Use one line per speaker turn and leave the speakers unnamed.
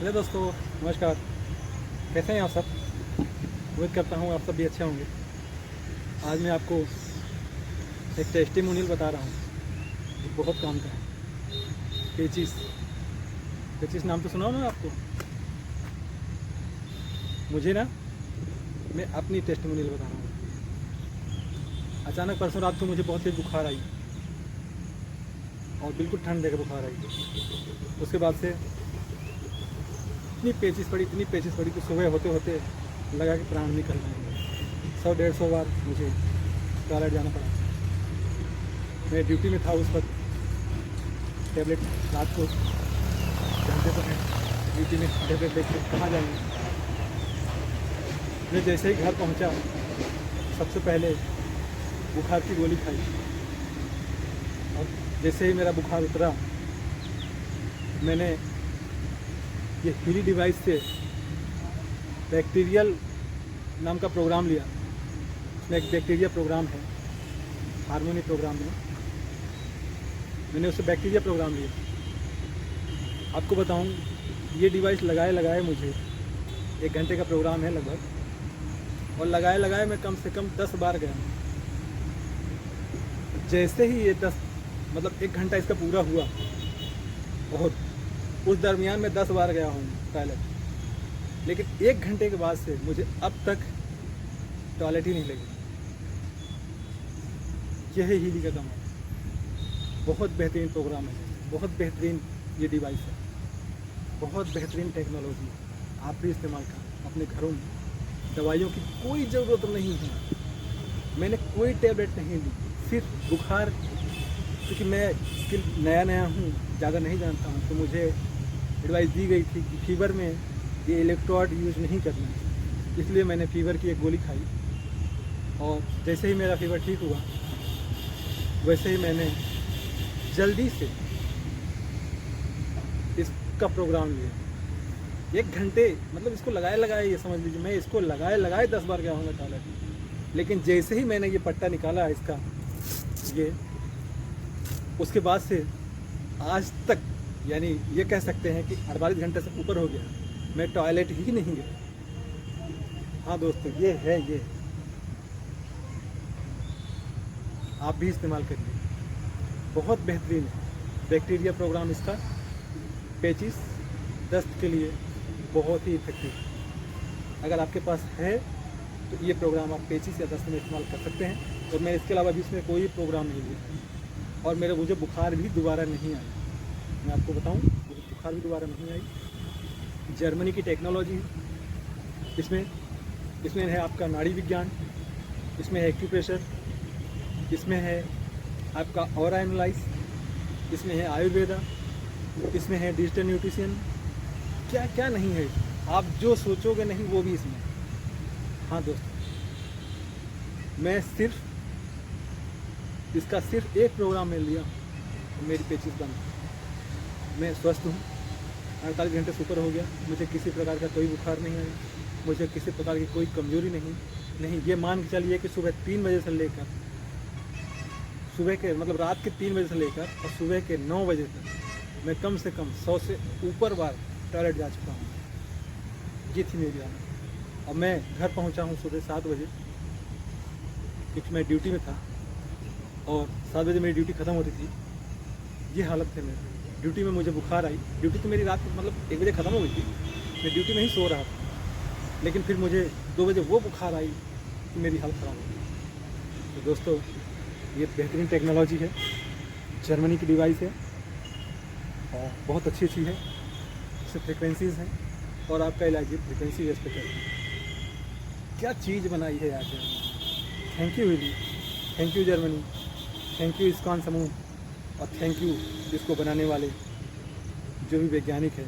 Hello दोस्तों, नमस्कार। कैसे हैं आप सब? उम्मीद करता हूँ आप सब भी अच्छे होंगे। आज मैं आपको एक टेस्टिमोनियल बता रहा हूँ जो बहुत काम का है। पेचिस। पेचिस नाम तो सुना हो ना आपको? मुझे ना, मैं अपनी टेस्टिमोनियल बता रहा हूँ। अचानक परसों रात को मुझे बहुत तेज बुखार आई और बिल्कुल ठंड देकर बुखार आई। उसके बाद से इतनी पेचिस पड़ी कि सुबह होते होते लगा कि प्राण निकल जाएंगे। 100-150 बार मुझे टॉयलेट जाना पड़ा। मैं ड्यूटी में था उस वक्त। टेबलेट रात को जानते तो हैं, ड्यूटी में टेबलेट लेके कहाँ जाएंगे। मैं जैसे ही घर पहुंचा, सबसे पहले बुखार की गोली खाई और जैसे ही मेरा बुखार उतरा, मैंने ये हीली डिवाइस से बैक्टीरियल नाम का प्रोग्राम लिया। उसमें एक बैक्टीरिया प्रोग्राम है, हार्मोनी प्रोग्राम में मैंने उससे बैक्टीरिया प्रोग्राम लिया। आपको बताऊं, ये डिवाइस लगाए मुझे 1 घंटे का प्रोग्राम है लगभग, और लगाए मैं कम से कम 10 बार गया। जैसे ही ये 10 मतलब 1 घंटा इसका पूरा हुआ और उस दरमियान में 10 बार गया हूँ टॉयलेट, लेकिन 1 घंटे के बाद से मुझे अब तक टॉयलेट ही नहीं लगी। यह है हीली का कमाल। बहुत बेहतरीन प्रोग्राम है, बहुत बेहतरीन ये डिवाइस है, बहुत बेहतरीन टेक्नोलॉजी है। आप भी इस्तेमाल करें अपने घरों में। दवाइयों की कोई ज़रूरत नहीं है। मैंने कोई टेबलेट नहीं ली, सिर्फ बुखार, क्योंकि मैं स्किल नया हूँ, ज़्यादा नहीं जानता हूँ, तो मुझे एडवाइस दी गई थी कि फीवर में ये इलेक्ट्रोड यूज़ नहीं करना है। इसलिए मैंने फीवर की एक गोली खाई और जैसे ही मेरा फीवर ठीक हुआ, वैसे ही मैंने जल्दी से इसका प्रोग्राम लिया। 1 घंटे मतलब इसको लगाए ये समझ लीजिए, मैं इसको लगाए 10 बार गया हूँगा टॉयलेट। लेकिन जैसे ही मैंने ये पट्टा निकाला इसका, ये उसके बाद से आज तक, यानी ये कह सकते हैं कि 48 घंटे से ऊपर हो गया, मैं टॉयलेट ही नहीं गया। हाँ दोस्तों, ये है ये। आप भी इस्तेमाल करिए, बहुत बेहतरीन है बैक्टीरिया प्रोग्राम इसका। पेचिस दस्त के लिए बहुत ही इफेक्टिव है। अगर आपके पास है तो ये प्रोग्राम आप पेचिस या दस्त में इस्तेमाल कर सकते हैं। और मैं इसके अलावा भी इसमें कोई प्रोग्राम नहीं लिया और मुझे बुखार भी दोबारा नहीं आया। मैं आपको बताऊं, मुझे बुखार भी दोबारा नहीं आई। जर्मनी की टेक्नोलॉजी इसमें है आपका नाड़ी विज्ञान, इसमें है एक्यूप्रेशर, इसमें है आपका ऑरा एनालाइज, इसमें है आयुर्वेदा, इसमें है डिजिटल न्यूट्रिशन। क्या क्या नहीं है, आप जो सोचोगे नहीं वो भी इसमें। हाँ दोस्तों, मैं इसका सिर्फ एक प्रोग्राम में लिया तो मेरी पेचिस बंद। मैं स्वस्थ हूँ, 48 घंटे से ऊपर हो गया, मुझे किसी प्रकार का कोई बुखार नहीं आया, मुझे किसी प्रकार की कोई कमजोरी नहीं। ये मान के चलिए कि सुबह 3 बजे से लेकर रात के 3 बजे से लेकर और सुबह के 9 बजे तक मैं कम से कम 100 से ऊपर बार टॉयलेट जा चुका हूँ। ये थी मेरी हालत। और मैं घर पहुँचा हूँ सुबह 7 बजे, क्योंकि मैं ड्यूटी में था और 7 बजे मेरी ड्यूटी ख़त्म होती थी। ये हालत थी मेरी। ड्यूटी में मुझे बुखार आई। ड्यूटी तो मेरी रात मतलब 1 बजे ख़त्म हो गई थी, मैं ड्यूटी में ही सो रहा था, लेकिन फिर मुझे 2 बजे वो बुखार आई कि मेरी हालत ख़राब हो गई। तो दोस्तों, ये बेहतरीन टेक्नोलॉजी है, जर्मनी की डिवाइस है और बहुत अच्छी है। इससे फ्रिक्वेंसीज़ हैं और आपका इलाज फ्रिक्वेंसी बेस पे करते हैं। क्या चीज़ बनाई है यार Germany. Thank you Healy, thank you Germany, thank you ISKCON समूह, और थैंक यू इसको बनाने वाले जो भी वैज्ञानिक हैं।